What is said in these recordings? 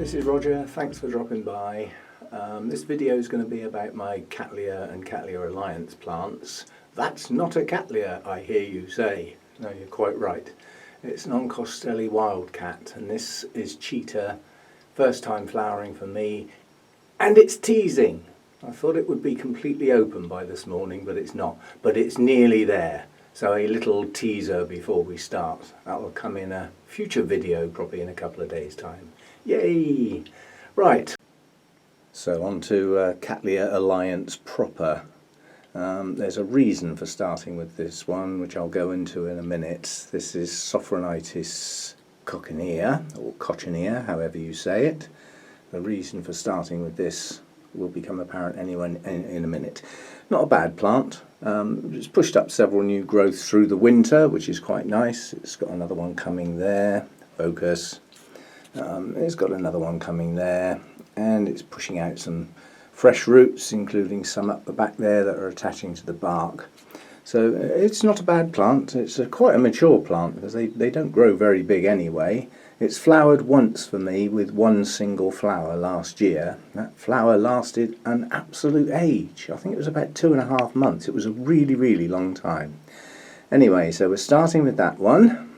this is Roger, thanks for dropping by. This video is going to be about my Cattleya and Cattleya Alliance plants. That's not a Cattleya, I hear you say. No, you're quite right. It's an Oncostelli wildcat, and this is Cheetah, first time flowering for me, and it's teasing. I thought it would be completely open by this morning, but it's not. But it's nearly there. So a little teaser before we start. That will come in a future video, probably in a couple of days' time. Yay! Right. So on to Cattleya Alliance proper. There's a reason for starting with this one, which I'll go into in a minute. This is Sophronitis coccinea, or cochineal, however you say it. The reason for starting with this will become apparent anyway in a minute. Not a bad plant. It's pushed up several new growths through the winter, which is quite nice. It's got another one coming there. Focus. It's got another one coming there, and it's pushing out some fresh roots, including some up the back there that are attaching to the bark. So it's not a bad plant. It's quite a mature plant because they don't grow very big anyway. It's flowered once for me with one single flower last year. That flower lasted an absolute age. I think it was about 2.5 months. It was a really, really long time. Anyway, so we're starting with that one.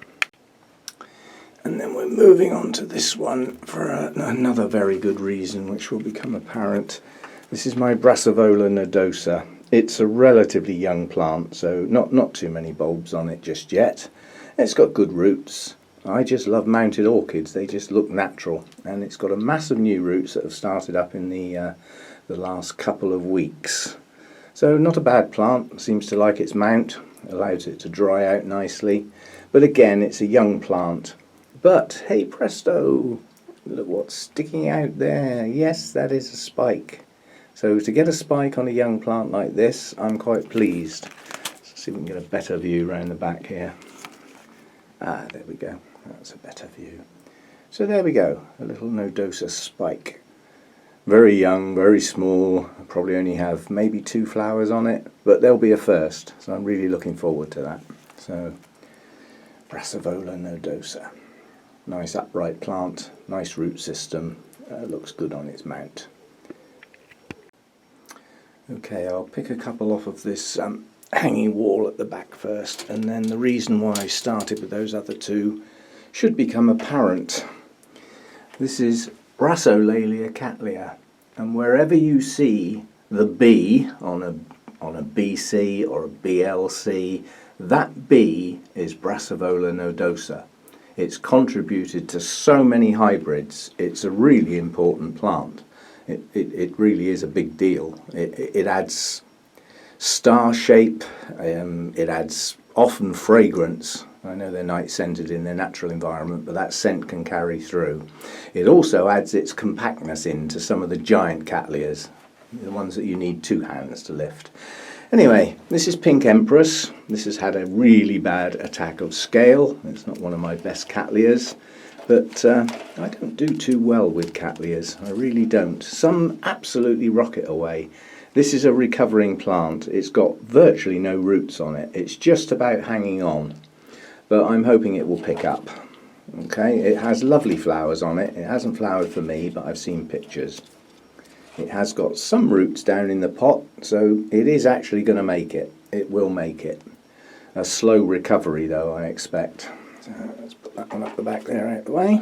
And then we're moving on to this one for another very good reason, which will become apparent. This is my Brassavola nodosa. It's a relatively young plant, so not too many bulbs on it just yet. It's got good roots. I just love mounted orchids. They just look natural, and it's got a mass of new roots that have started up in the last couple of weeks. So not a bad plant. Seems to like its mount. Allows it to dry out nicely. But again, it's a young plant. But hey presto, look what's sticking out there. Yes, that is a spike. So to get a spike on a young plant like this, I'm quite pleased. Let's see if we can get a better view around the back here. Ah, there we go. That's a better view. So there we go, a little nodosa spike. Very young, very small. I'll probably only have maybe 2 flowers on it, but there'll be a first. So I'm really looking forward to that. So Brassavola nodosa. Nice upright plant, nice root system, looks good on its mount. Okay, I'll pick a couple off of this hanging wall at the back first, and then the reason why I started with those other 2 should become apparent. This is Brassavola Cattleya, and wherever you see the B on a BC or a BLC, that B is Brassavola nodosa. It's contributed to so many hybrids. It's a really important plant. It really is a big deal. It adds star shape, it adds often fragrance. I know they're night scented in their natural environment, but that scent can carry through. It also adds its compactness into some of the giant Cattleyas, the ones that you need 2 hands to lift. Anyway, this is Pink Empress. This has had a really bad attack of scale. It's not one of my best Cattleyas, but I don't do too well with Cattleyas. I really don't. Some absolutely rocket away. This is a recovering plant. It's got virtually no roots on it. It's just about hanging on, but I'm hoping it will pick up. Okay, it has lovely flowers on it. It hasn't flowered for me, but I've seen pictures. It has got some roots down in the pot, so it is actually going to make it. It will make it. A slow recovery though, I expect. So let's put that one up the back there out of the way.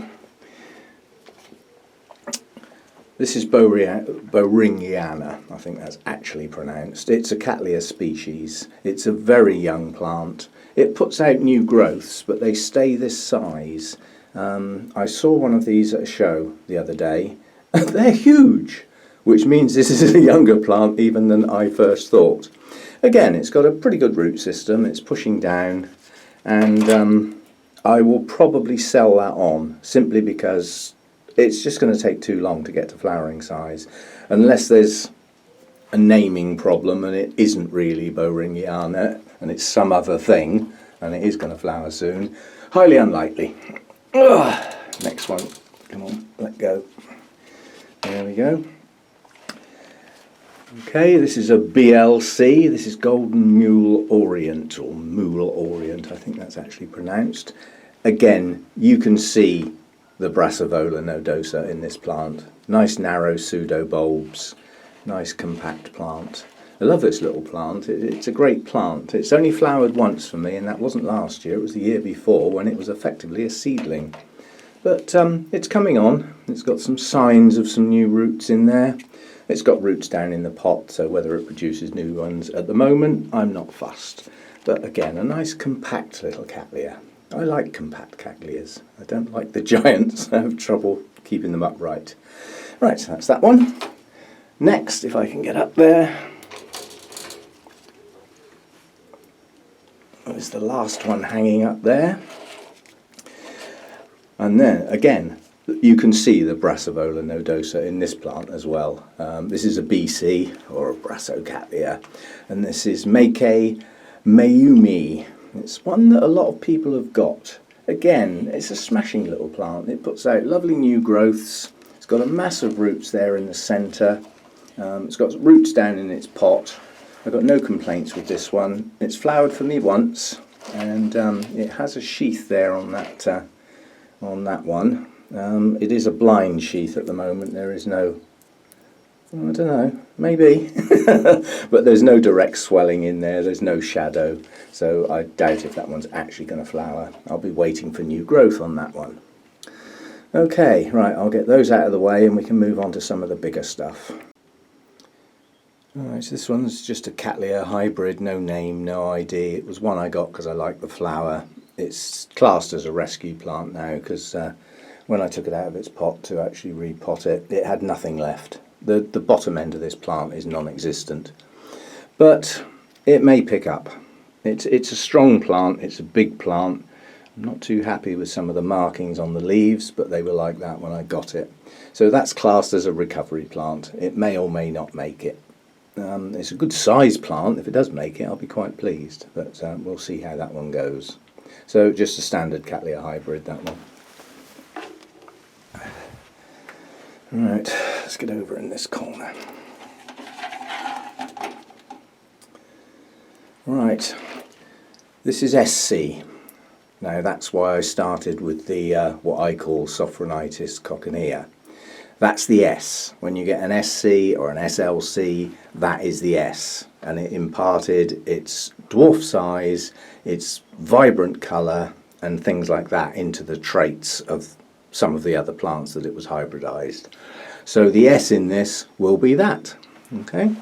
This is Boringiana, I think that's actually pronounced. It's a Cattleya species. It's a very young plant. It puts out new growths, but they stay this size. I saw one of these at a show the other day. They're huge, which means this is a younger plant even than I first thought. Again, it's got a pretty good root system. It's pushing down, and I will probably sell that on simply because it's just going to take too long to get to flowering size, unless there's a naming problem and it isn't really Boringiana and it's some other thing and it is going to flower soon. Highly unlikely. Ugh. Next one. Come on, let go. There we go. Okay, this is a BLC. This is Golden Mule Orient, or Mule Orient, I think that's actually pronounced. Again, you can see the Brassavola nodosa in this plant. Nice narrow pseudo bulbs, nice compact plant. I love this little plant. It's a great plant. It's only flowered once for me, and that wasn't last year, it was the year before when it was effectively a seedling. But it's coming on. It's got some signs of some new roots in there. It's got roots down in the pot, so whether it produces new ones at the moment, I'm not fussed. But again, a nice compact little Cattleya. I like compact Cattleyas. I don't like the giants. I have trouble keeping them upright. Right, so that's that one. Next, if I can get up there, is the last one hanging up there. And then, again, you can see the Brassavola nodosa in this plant as well. This is a BC, or a Brassocatleya, and this is Meike Mayumi. It's one that a lot of people have got. Again, it's a smashing little plant. It puts out lovely new growths. It's got a mass of roots there in the centre. It's got roots down in its pot. I've got no complaints with this one. It's flowered for me once, and it has a sheath there on that one. It is a blind sheath at the moment. There is no, I don't know, maybe, but there's no direct swelling in there. There's no shadow, so I doubt if that one's actually going to flower. I'll be waiting for new growth on that one. Okay, right, I'll get those out of the way and we can move on to some of the bigger stuff. Alright, so this one's just a Cattleya hybrid, no name, no ID. It was one I got because I like the flower. It's classed as a rescue plant now because when I took it out of its pot to actually repot it, it had nothing left. The bottom end of this plant is non-existent. But it may pick up. It's a strong plant, it's a big plant. I'm not too happy with some of the markings on the leaves, but they were like that when I got it. So that's classed as a recovery plant. It may or may not make it. It's a good size plant. If it does make it, I'll be quite pleased, but we'll see how that one goes. So just a standard Cattleya hybrid, that one. Right, let's get over in this corner. Right, this is SC. Now that's why I started with the what I call Sophronitis coccinea. That's the S. When you get an SC or an SLC, that is the S. And it imparted its dwarf size, its vibrant colour and things like that into the traits of some of the other plants that it was hybridised. So the S in this will be that. Okay.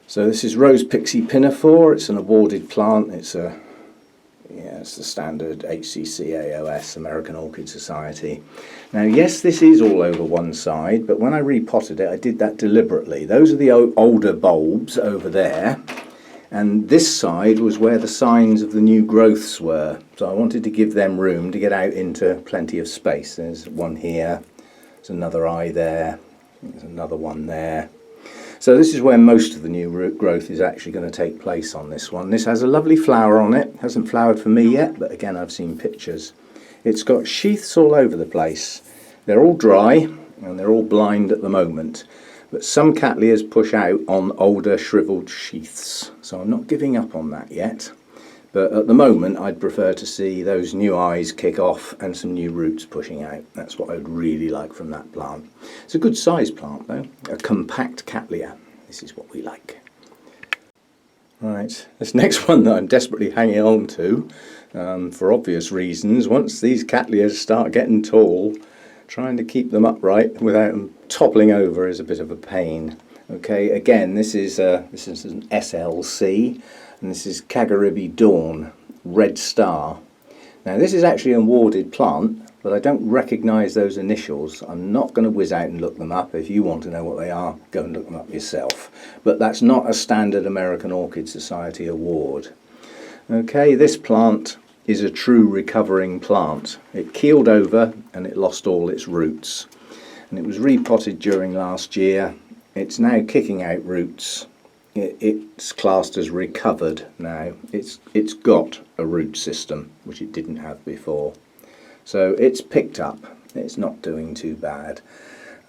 So this is Rose Pixie Pinafore. It's an awarded plant. It's the standard HCCAOS, American Orchid Society. Now, yes, this is all over one side, but when I repotted it, I did that deliberately. Those are the older bulbs over there, and this side was where the signs of the new growths were. So I wanted to give them room to get out into plenty of space. There's one here, there's another eye there, there's another one there. So this is where most of the new root growth is actually going to take place on this one. This has a lovely flower on it. Hasn't flowered for me yet, but again I've seen pictures. It's got sheaths all over the place. They're all dry and they're all blind at the moment. But some Cattleyas push out on older shriveled sheaths. So I'm not giving up on that yet. But at the moment I'd prefer to see those new eyes kick off and some new roots pushing out. That's what I'd really like from that plant. It's a good sized plant though, a compact Cattleya. This is what we like. Right, this next one that I'm desperately hanging on to, for obvious reasons. Once these Cattleyas start getting tall, trying to keep them upright without them toppling over is a bit of a pain. Okay, again, this is an SLC. And this is Kagaribi Dawn, Red Star. Now this is actually an awarded plant, but I don't recognise those initials. I'm not going to whiz out and look them up. If you want to know what they are, go and look them up yourself. But that's not a standard American Orchid Society award. Okay, this plant is a true recovering plant. It keeled over and it lost all its roots. And it was repotted during last year. It's now kicking out roots. It's classed as recovered now. It's got a root system which it didn't have before, so it's picked up. It's not doing too bad.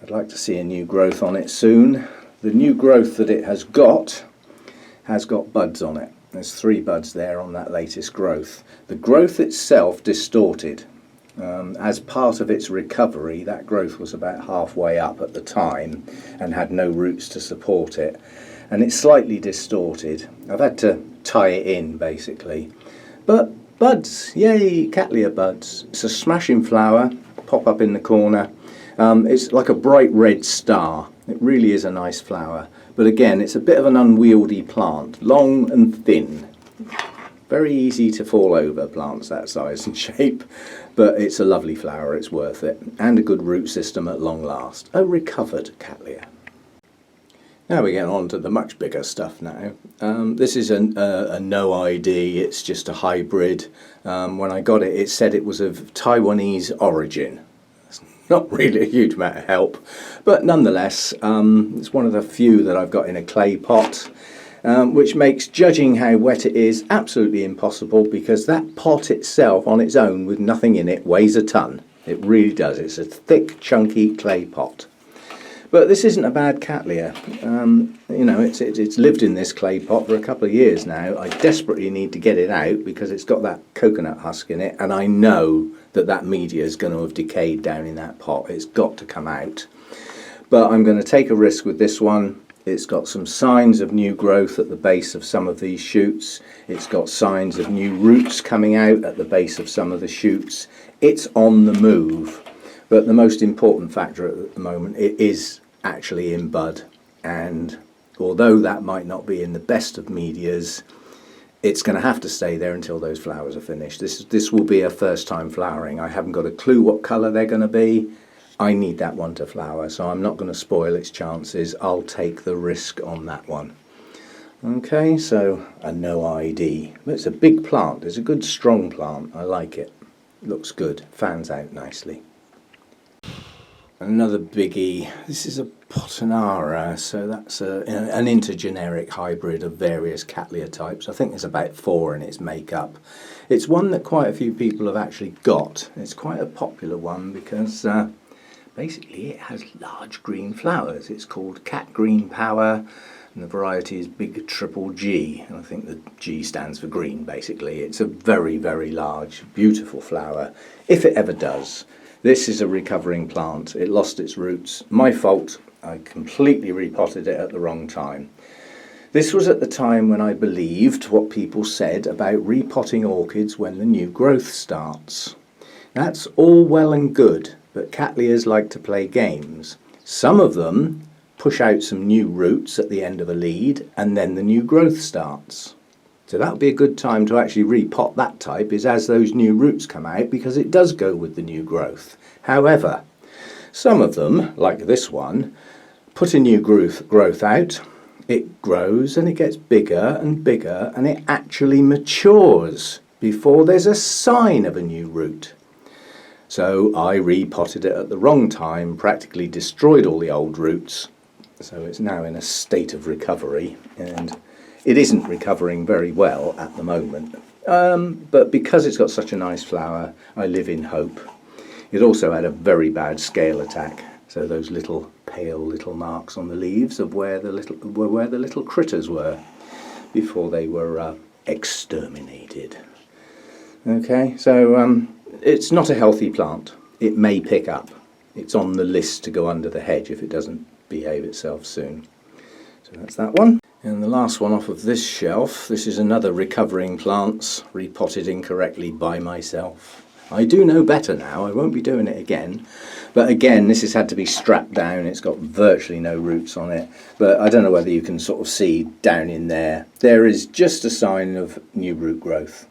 I'd like to see a new growth on it soon. The new growth that it has got buds on it. There's 3 buds there on that latest growth. The growth itself distorted. As part of its recovery, that growth was about halfway up at the time and had no roots to support it, and it's slightly distorted. I've had to tie it in basically, but buds, yay, Cattleya buds. It's a smashing flower, pop up in the corner. It's like a bright red star. It really is a nice flower, but again it's a bit of an unwieldy plant, long and thin. Very easy to fall over, plants that size and shape, but it's a lovely flower, it's worth it, and a good root system at long last. A recovered Cattleya. Now we get on to the much bigger stuff now. This is a noidii, it's just a hybrid. When I got it, it said it was of Taiwanese origin. It's not really a huge amount of help, but nonetheless, it's one of the few that I've got in a clay pot. Which makes judging how wet it is absolutely impossible, because that pot itself on its own with nothing in it weighs a ton. It really does. It's a thick, chunky clay pot. But this isn't a bad Cattleya. You know, it's lived in this clay pot for a couple of years now. I desperately need to get it out because it's got that coconut husk in it, and I know that that media is going to have decayed down in that pot. It's got to come out. But I'm going to take a risk with this one. It's got some signs of new growth at the base of some of these shoots. It's got signs of new roots coming out at the base of some of the shoots. It's on the move. But the most important factor at the moment, it is actually in bud. And although that might not be in the best of medias, it's going to have to stay there until those flowers are finished. This will be a first time flowering. I haven't got a clue what colour they're going to be. I need that one to flower, so I'm not going to spoil its chances. I'll take the risk on that one. Okay, so a noidii. It's a big plant. It's a good strong plant. I like it. Looks good. Fans out nicely. Another biggie. This is a Potanara, so that's an intergeneric hybrid of various Cattleya types. I think there's about 4 in its makeup. It's one that quite a few people have actually got. It's quite a popular one because basically it has large green flowers. It's called Cat Green Power, and the variety is Big Triple G, and I think the G stands for green basically. It's a very, very large, beautiful flower, if it ever does. This is a recovering plant. It lost its roots. My fault. I completely repotted it at the wrong time. This was at the time when I believed what people said about repotting orchids when the new growth starts. That's all well and good, but Cattleyas like to play games. Some of them push out some new roots at the end of a lead, and then the new growth starts. So that would be a good time to actually repot that type, is as those new roots come out, because it does go with the new growth. However, some of them, like this one, put a new growth out, it grows and it gets bigger and bigger, and it actually matures before there's a sign of a new root. So I repotted it at the wrong time, practically destroyed all the old roots, so it's now in a state of recovery, and it isn't recovering very well at the moment. But because it's got such a nice flower, I live in hope. It also had a very bad scale attack, so those little pale little marks on the leaves of where the little critters were before they were exterminated. Okay, so it's not a healthy plant. It may pick up. It's on the list to go under the hedge if it doesn't behave itself soon. So that's that one. And the last one off of this shelf, this is another recovering plants, repotted incorrectly by myself. I do know better now, I won't be doing it again. But again, this has had to be strapped down, it's got virtually no roots on it. But I don't know whether you can sort of see down in there. There is just a sign of new root growth.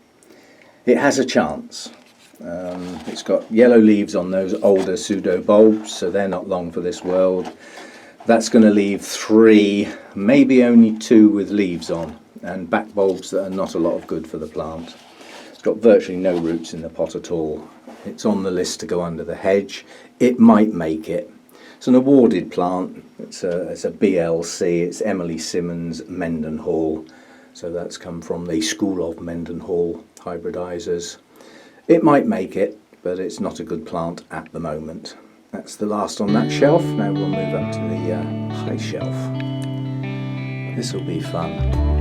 It has a chance. It's got yellow leaves on those older pseudo bulbs, so they're not long for this world. That's going to leave 3, maybe only 2 with leaves on, and back bulbs that are not a lot of good for the plant. It's got virtually no roots in the pot at all. It's on the list to go under the hedge. It might make it. It's an awarded plant. It's a BLC. It's Emily Simmons Mendenhall. So that's come from the School of Mendenhall hybridizers. It might make it, but it's not a good plant at the moment. That's the last on that shelf. Now we'll move up to the high shelf. This will be fun.